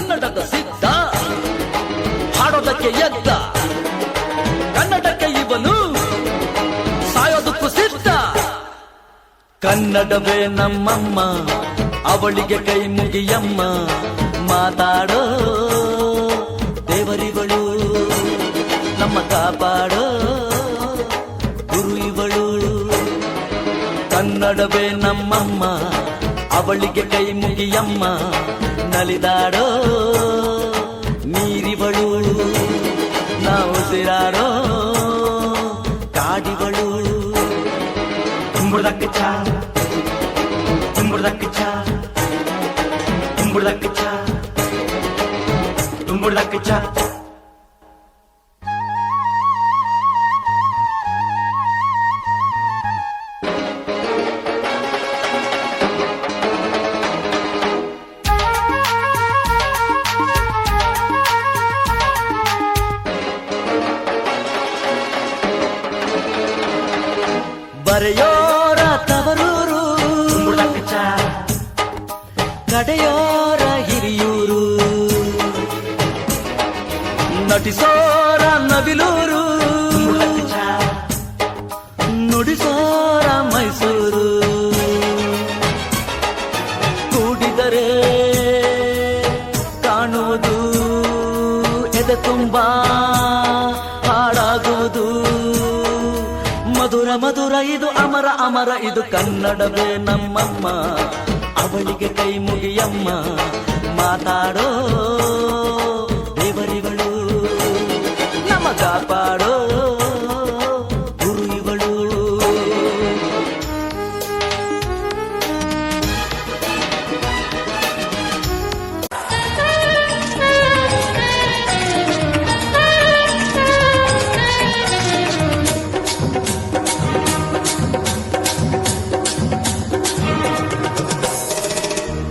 ಕನ್ನಡದ ಸಿದ್ಧ ಹಾಡೋದಕ್ಕೆ ಎದ್ದ ಕನ್ನಡಕ್ಕೆ ಇವನು ಸಾಯೋದಕ್ಕೂ ಸಿದ್ಧ. ಕನ್ನಡವೇ ನಮ್ಮಮ್ಮ ಅವಳಿಗೆ ಕೈ ಮುಗಿಯಮ್ಮ, ಮಾತಾಡೋ ದೇವರಿಗಳು ನಮ್ಮ ಕಾಪಾಡೋ ಗುರು ಇವಳು. ಕನ್ನಡವೇ ನಮ್ಮಮ್ಮ ಅವಳಿಗೆ ಕೈ ಮುಗಿಯಮ್ಮ, ನಲಿದಾಡೋ ನೀರಿವಳು ನಾವು ಉಸಿರಾಡೋ ಕಾಡಿವಳು. ತುಂಬುಳಕ್ಕೆ ಚಾ ತುಂಬುಳಕ್ಕೆ ಚಾ ತುಂಬುಳಕ್ಕೆ ಚಾ ತುಂಬುಳಕ್ಕೆ ಚಾ. ಬರೆಯೋರ ತವರೂರು ಕಡೆಯೋರ ಹಿರಿಯೂರು, ನಟಿಸೋರ ನವಿಲೂರು ನುಡಿಸೋರ ಮೈಸೂರು. ಕೂಡಿದರೆ ಕಾಣುವುದು ಎದೆ ತುಂಬಾ ಹಾಡಾಗುವುದು. ಮಧುರ ಮಧುರ ಇದು ಅಮರ ಅಮರ ಇದು ಕನ್ನಡವೇ ನಮ್ಮಮ್ಮ ಅವಳಿಗೆ ಕೈ ಮುಗಿಯಮ್ಮ, ಮಾತಾಡೋ ದೇವರಿಗಳು ನಮ್ಮ ಕಾಪಾಡೋ ಗುರು ಇವಳು.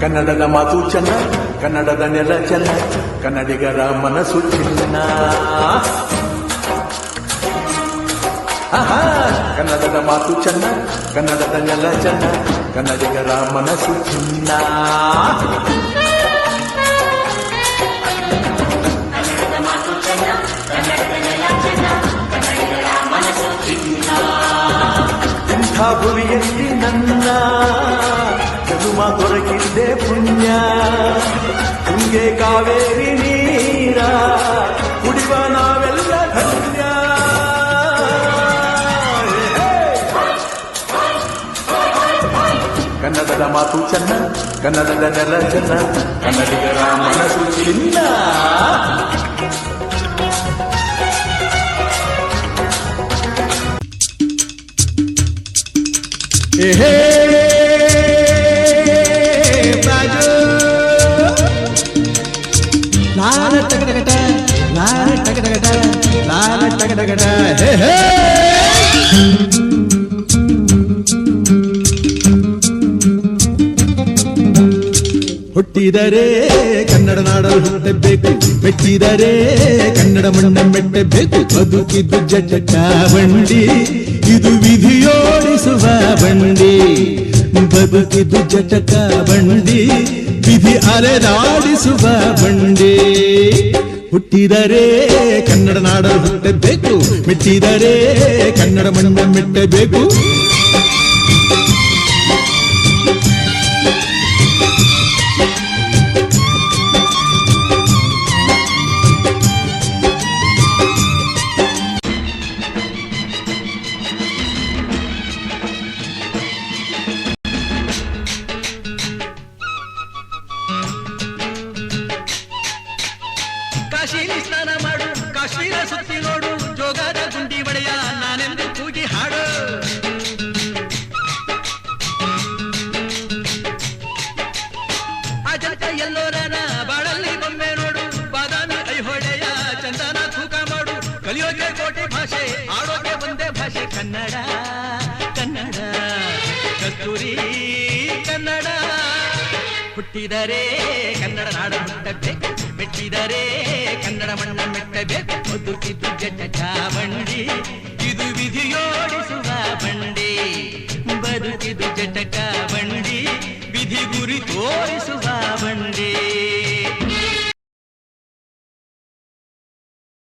ಕನ್ನಡದ ಮಾತು ಚೆನ್ನ, ಕನ್ನಡದ ನೆಲ ಚೆನ್ನ, ಕನ್ನಡಿಗರ ಮನಸ್ಸು ಚಿನ್ನ. ಕನ್ನಡದ ಮಾತು ಚೆನ್ನ, ಕನ್ನಡದ ನೆಲ ಚೆನ್ನ, ಕನ್ನಡಿಗರ ಮನಸ್ಸು ಚಿನ್ನ. ಇಂಥ ಭುವಿಯಲ್ಲಿ ನನ್ನ ಜನುಮ ದೊರಕಿದ್ದೆ ಪುಣ್ಯ, ತುಂಗೆ ಕಾವೇರಿ ನೀರ ಕುಡಿವ ನಾವೆಲ್ಲ ಧನ್ಯ. ಕನ್ನಡದ ಮಾತು ಚೆನ್ನ, ಕನ್ನಡದ ನೆಲ ಚೆನ್ನ, ಕನ್ನಡಿಗರ ಮನಸ್ಸು ಚಿನ್ನ. ಲಾಲ ಟಗಟಗಟ ಲಾಲ ಟಗಟಗಟ ಲಾಲ ಟಗಟಗಟ. ಹುಟ್ಟಿದರೆ ಕನ್ನಡ ನಾಡಲು ಹುಟ್ಟಬೇಕು, ಮೆಚ್ಚಿದರೆ ಕನ್ನಡ ಮಣ್ಣ ಮೆಟ್ಟಬೇಕು. ಬದುಕಿದ್ದು ಜಟಕ ಬಂಡಿ ಇದು ವಿಧಿಯೋಡಿಸುವ ಬಂಡಿ, ಬದುಕಿದ್ದು ಜಟಕ ಬಂಡಿ ವಿಧಿ ಅಲೆದಾಡಿಸುವ ಬಂಡಿ. ಹುಟ್ಟಿದರೆ ಕನ್ನಡ ನಾಡಲು ಹುಟ್ಟಬೇಕು, ಮೆಚ್ಚಿದರೆ ಕನ್ನಡ ಮಣ್ಣ ಮೆಟ್ಟಬೇಕು. ಕಾಶಿಲಿ ಸ್ನಾನ ಮಾಡು, ಕಾಶ್ಮೀರ ಸುತ್ತಿ ನೋಡು, ಜೋಗದ ಗುಂಡಿ ಒಡೆಯ ನಾನೆಂದು ಕೂಗಿ ಹಾಡು. ಅಜಂತ ಎಲ್ಲೋರನ ಬಾಳಲ್ಲಿ ಬೊಮ್ಮೆ ನೋಡು, ಬಾದಾಮಿ ಐಹೊಳೆಯ ಚಂದನ ತೂಕ ಮಾಡು. ಕಲಿಯೋಕೆ ಕೋಟೆ ಭಾಷೆ, ಆಡೋಕೆ ಒಂದೇ ಭಾಷೆ ಕನ್ನಡ ಕನ್ನಡ ಕಸ್ತೂರಿ ಕನ್ನಡ. ಹುಟ್ಟಿದರೆ ಕನ್ನಡ ನಾಡ ಹುಟ್ಟಬೇಕು, ಮೆಚ್ಚಿದರೆ ಕನ್ನಡ ಮಣ್ಣ ಮೆಟ್ಟಬೇಕು. ಬದುಕಿದ್ದು ಜಟಕ ಬಂಡಿ ಇದು ವಿಧಿಯೋಡಿಸುವ ಬಂಡಿ, ಬದುಕಿದ್ದು ಜಟಕ ಬಂಡಿ ವಿಧಿ ಗುರಿ ತೋರಿಸುವ ಬಂಡಿ.